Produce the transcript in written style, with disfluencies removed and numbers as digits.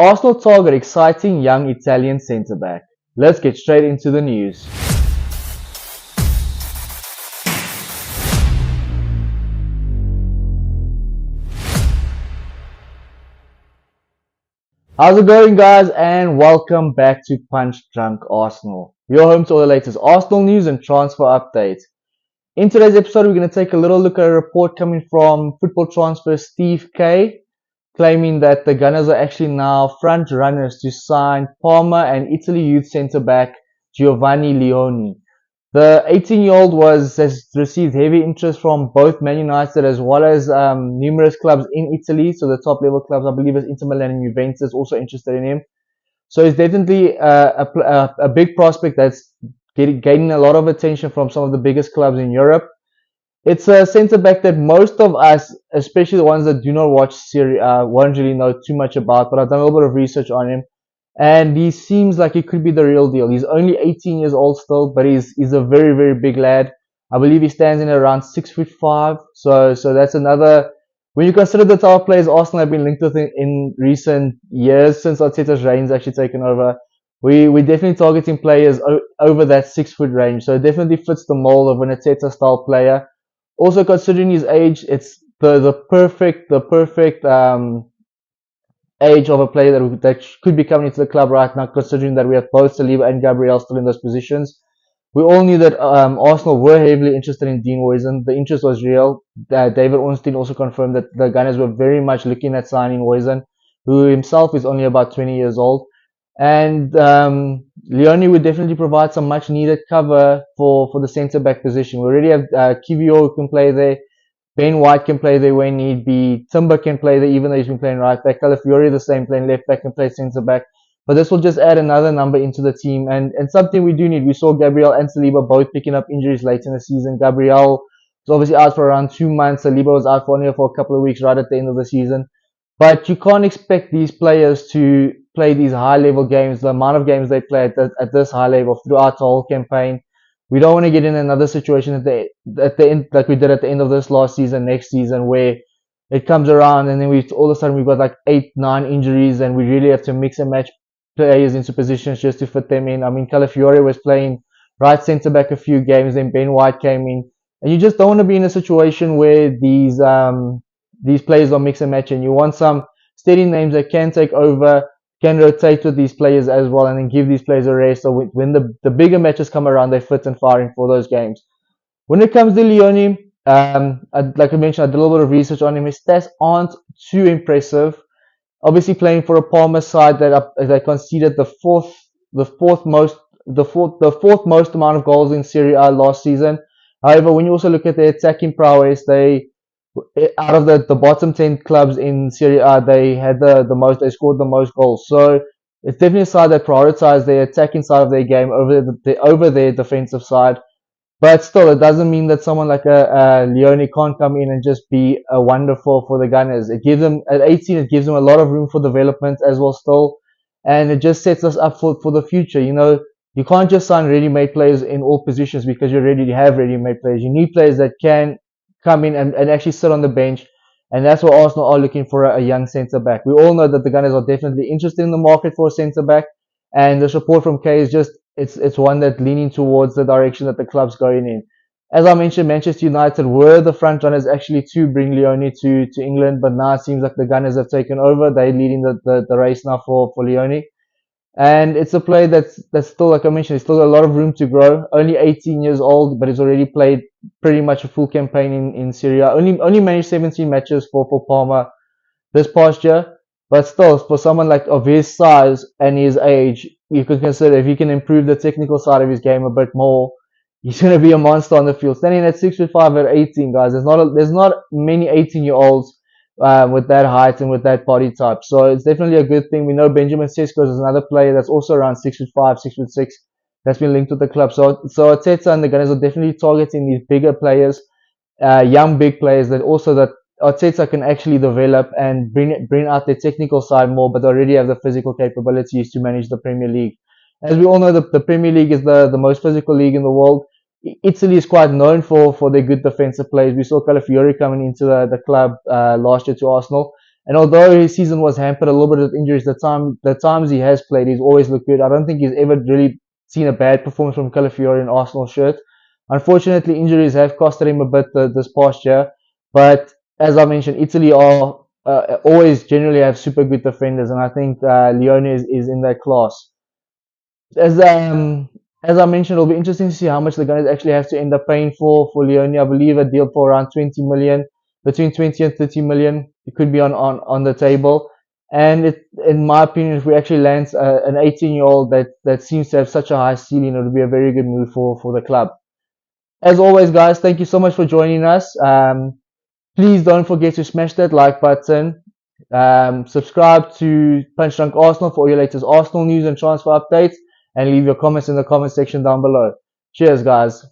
Arsenal target exciting young Italian centre-back. Let's get straight into the news. How's it going, guys? And welcome back to Punch Drunk Arsenal, your home to all the latest Arsenal news and transfer updates. In today's episode, we're going to take a little look at a report coming from Football Transfer Steve K, claiming that the Gunners are actually now front runners to sign Parma and Italy youth centre-back Giovanni Leoni. The 18-year-old has received heavy interest from both Man United as well as numerous clubs in Italy. So the top level clubs, I believe, is Inter Milan and Juventus, also interested in him. So he's definitely a big prospect that's gaining a lot of attention from some of the biggest clubs in Europe. It's a centre back that most of us, especially the ones that do not watch Serie A, won't really know too much about. But I've done a little bit of research on him, and he seems like he could be the real deal. He's only 18 years old still, but he's a very, very big lad. I believe he stands in around 6'5". So that's another. When you consider the type of players Arsenal have been linked with in recent years since Arteta's reign's actually taken over, we're definitely targeting players over that 6 foot range. So it definitely fits the mold of an Arteta style player. Also considering his age, it's the perfect age of a player that could be coming into the club right now, considering that we have both Saliba and Gabriel still in those positions. We all knew that Arsenal were heavily interested in Dean Huijsen. The interest was real. David Ornstein also confirmed that the Gunners were very much looking at signing Huijsen, who himself is only about 20 years old. And Leoni would definitely provide some much needed cover for the centre back position. We already have Kivio who can play there. Ben White can play there when need be. Timber can play there even though he's been playing right back. Calafiori the same, playing left back and play centre back. But this will just add another number into the team and something we do need. We saw Gabriel and Saliba both picking up injuries late in the season. Gabriel was obviously out for around 2 months. Saliba was out for only for a couple of weeks right at the end of the season. But you can't expect these players to play these high level games, the amount of games they play at this high level throughout the whole campaign. We don't want to get in another situation at the end, like we did at the end of this last season, next season, where it comes around and then all of a sudden we've got like 8, 9 injuries and we really have to mix and match players into positions just to fit them in. I mean, Calafiori was playing right centre back a few games, then Ben White came in, and you just don't want to be in a situation where these players are mix and match, and you want some steady names that can take over, can rotate with these players as well, and then give these players a rest. So when the bigger matches come around, they're fit and firing for those games. When it comes to Leoni, like I mentioned, I did a little bit of research on him. His stats aren't too impressive. Obviously, playing for a Parma side that conceded the fourth most amount of goals in Serie A last season. However, when you also look at their attacking prowess, out of the bottom 10 clubs in Serie A, they had they scored the most goals. So it's definitely a side that prioritized their attacking side of their game over their defensive side. But still, it doesn't mean that someone like a Leoni can't come in and just be a wonderful for the Gunners. It gives them, at 18, it gives them a lot of room for development as well still. And it just sets us up for the future. You know, you can't just sign ready-made players in all positions because you already have ready-made players. You need players that can come in and actually sit on the bench. And that's what Arsenal are looking for, a young centre-back. We all know that the Gunners are definitely interested in the market for a centre-back. And the support from K is just, it's one that's leaning towards the direction that the club's going in. As I mentioned, Manchester United were the front runners actually to bring Leoni to England, but now it seems like the Gunners have taken over. They're leading the race now for Leoni. And it's a player that's still, like I mentioned, there's still a lot of room to grow. Only 18 years old, but he's already played pretty much a full campaign in Serie A. Only managed 17 matches for Parma this past year. But still, for someone like of his size and his age, you could consider if he can improve the technical side of his game a bit more, he's going to be a monster on the field. Standing at 6'5" at 18, guys, there's not many 18-year-olds with that height and with that body type. So it's definitely a good thing. We know Benjamin Sesko is another player that's also around 6'5", 6'6", that's been linked with the club. So Arteta and the Gunners are definitely targeting these bigger players, young big players that Arteta can actually develop and bring out their technical side more, but they already have the physical capabilities to manage the Premier League. As we all know, the Premier League is the most physical league in the world. Italy is quite known for their good defensive players. We saw Calafiori coming into the club last year to Arsenal, And although his season was hampered a little bit with injuries, the times he has played, he's always looked good. I don't think he's ever really seen a bad performance from Calafiori in Arsenal shirt. Unfortunately, injuries have costed him a bit this past year. But as I mentioned, Italy are always generally have super good defenders, and I think Leone is in that class. As as I mentioned, it'll be interesting to see how much the Gunners actually have to end up paying for Leone. I believe a deal for around 20 million, between 20 and 30 million. It could be on the table. And in my opinion, if we actually land an 18-year-old that seems to have such a high ceiling, it would be a very good move for the club. As always, guys, thank you so much for joining us. Please don't forget to smash that like button. Subscribe to Punch Drunk Arsenal for all your latest Arsenal news and transfer updates. And leave your comments in the comment section down below. Cheers, guys.